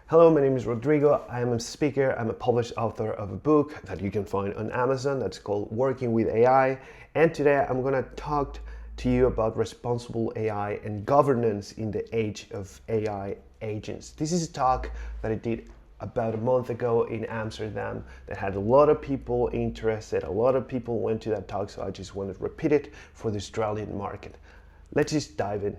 Hello, my name is Rodrigo. I am a speaker. I'm a published author of a book that you can find on Amazon that's called Working with AI. And today I'm going to talk to you about responsible AI and governance in the age of AI agents. This is a talk that I did about a month ago in Amsterdam that had a lot of people interested. A lot of people went to that talk, so I just wanted to repeat it for the Australian market. Let's just dive in.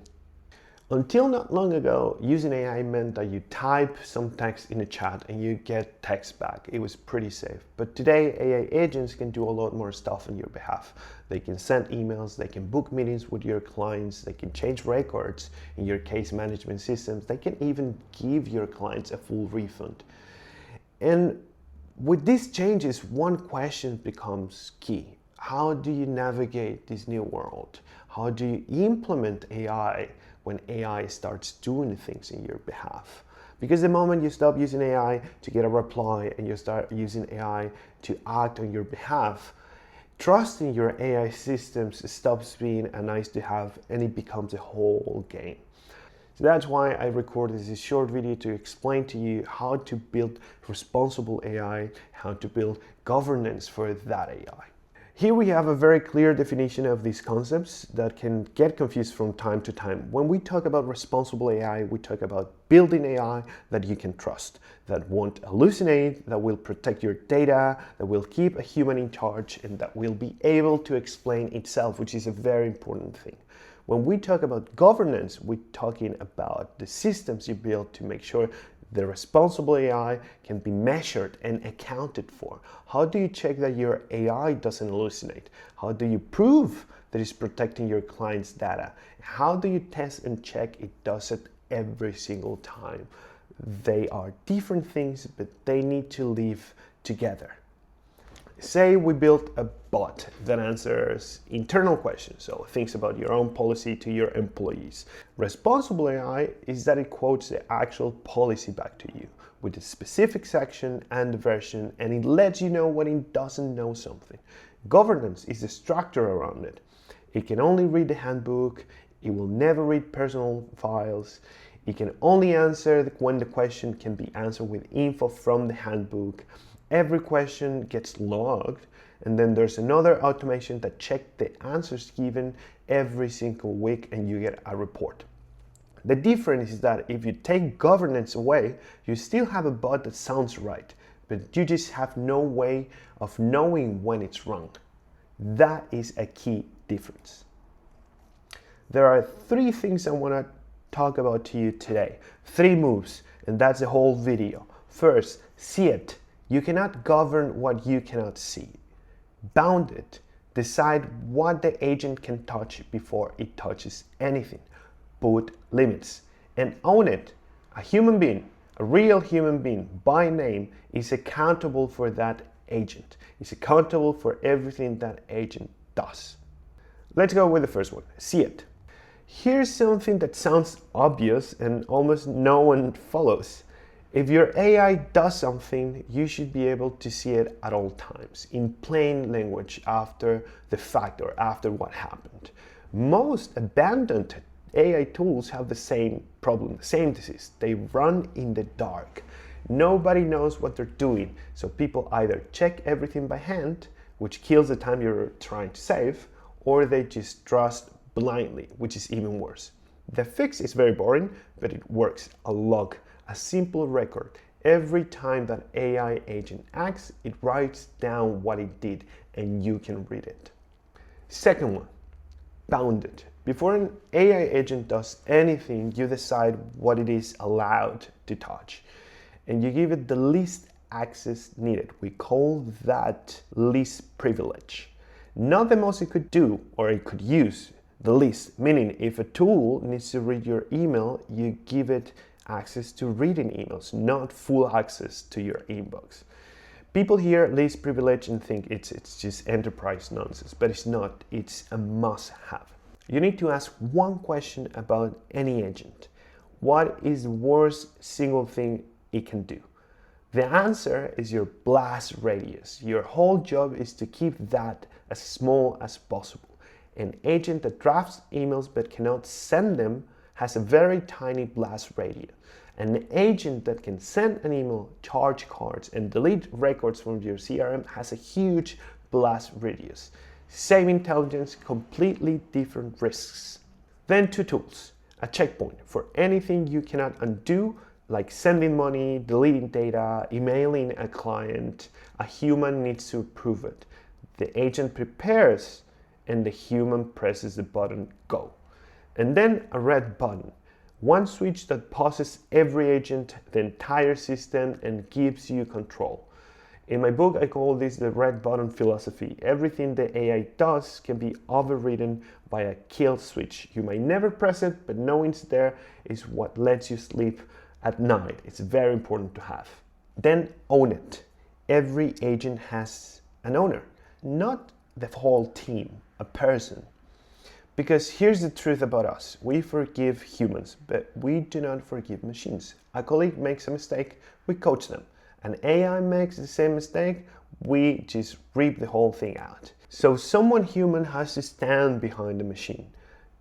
Until not long ago, using AI meant that you type some text in a chat and you get text back. It was pretty safe. But today, AI agents can do a lot more stuff on your behalf. They can send emails, they can book meetings with your clients, they can change records in your case management systems, they can even give your clients a full refund. And with these changes, one question becomes key. How do you navigate this new world? How do you implement AI when AI starts doing things in your behalf? Because the moment you stop using AI to get a reply and you start using AI to act on your behalf, trusting your AI systems stops being a nice to have and it becomes a whole game. So that's why I recorded this short video to explain to you how to build responsible AI, how to build governance for that AI. Here we have a very clear definition of these concepts that can get confused from time to time. When we talk about responsible AI, we talk about building AI that you can trust, that won't hallucinate, that will protect your data, that will keep a human in charge, and that will be able to explain itself, which is a very important thing. When we talk about governance, we're talking about the systems you build to make sure the responsible AI can be measured and accounted for. How do you check that your AI doesn't hallucinate? How do you prove that it's protecting your client's data? How do you test and check it does it every single time? They are different things, but they need to live together. Say we built a bot that answers internal questions, so things about your own policy to your employees. Responsible AI is that it quotes the actual policy back to you with the specific section and the version, and it lets you know when it doesn't know something. Governance is the structure around it. It can only read the handbook, it will never read personal files, it can only answer when the question can be answered with info from the handbook. Every question gets logged, and then there's another automation that checks the answers given every single week and you get a report. The difference is that if you take governance away, you still have a bot that sounds right, but you just have no way of knowing when it's wrong. That is a key difference. There are three things I want to talk about to you today. 3 moves, and that's the whole video. First, see it. You cannot govern what you cannot see. Bound it. Decide what the agent can touch before it touches anything. Put limits. And own it. A human being, a real human being by name, is accountable for that agent. Is accountable for everything that agent does. Let's go with the first one. See it. Here's something that sounds obvious and almost no one follows. If your AI does something, you should be able to see it at all times, in plain language after the fact or after what happened. Most abandoned AI tools have the same problem, the same disease. They run in the dark. Nobody knows what they're doing, so people either check everything by hand, which kills the time you're trying to save, or they just trust blindly, which is even worse. The fix is very boring, but it works. A log. A simple record. Every time that AI agent acts, it writes down what it did and you can read it. Second one, bound it. Before an AI agent does anything, you decide what it is allowed to touch and you give it the least access needed. We call that least privilege. Not the most it could do or it could use, the least, meaning if a tool needs to read your email, you give it access to reading emails, not full access to your inbox. People hear least privilege and think it's just enterprise nonsense, but it's not. It's a must-have. You need to ask one question about any agent. What is the worst single thing it can do? The answer is your blast radius. Your whole job is to keep that as small as possible. An agent that drafts emails but cannot send them has a very tiny blast radius. An agent that can send an email, charge cards, and delete records from your CRM has a huge blast radius. Same intelligence, completely different risks. Then two tools. A checkpoint for anything you cannot undo, like sending money, deleting data, emailing a client. A human needs to approve it. The agent prepares and the human presses the button go. And then a red button. One switch that pauses every agent, the entire system, and gives you control. In my book, I call this the red button philosophy. Everything the AI does can be overridden by a kill switch. You might never press it, but knowing it's there is what lets you sleep at night. It's very important to have. Then own it. Every agent has an owner, not the whole team, a person. Because here's the truth about us. We forgive humans, but we do not forgive machines. A colleague makes a mistake, we coach them. An AI makes the same mistake, we just rip the whole thing out. So someone human has to stand behind the machine,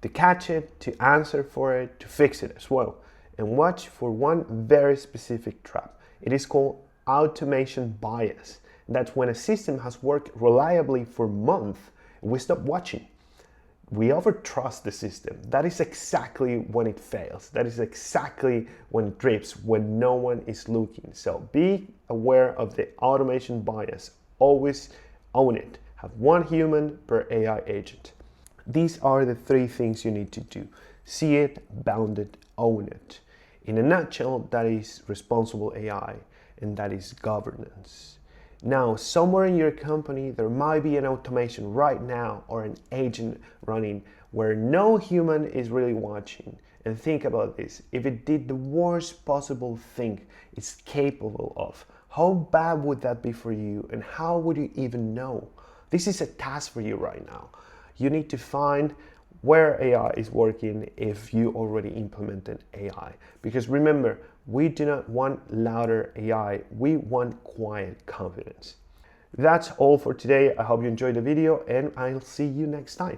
to catch it, to answer for it, to fix it as well. And watch for one very specific trap. It is called automation bias. That's when a system has worked reliably for months, we stop watching. We overtrust the system. That is exactly when it fails. That is exactly when it drips, when no one is looking. So be aware of the automation bias. Always own it. Have one human per AI agent. These are the three things you need to do. See it, bound it, own it. In a nutshell, that is responsible AI, and that is governance. Now, somewhere in your company, there might be an automation right now or an agent running where no human is really watching. And think about this. If it did the worst possible thing it's capable of, how bad would that be for you? And how would you even know? This is a task for you right now. You need to find where AI is working if you already implemented AI. Because remember, we do not want louder AI, we want quiet confidence. That's all for today. I hope you enjoyed the video and I'll see you next time.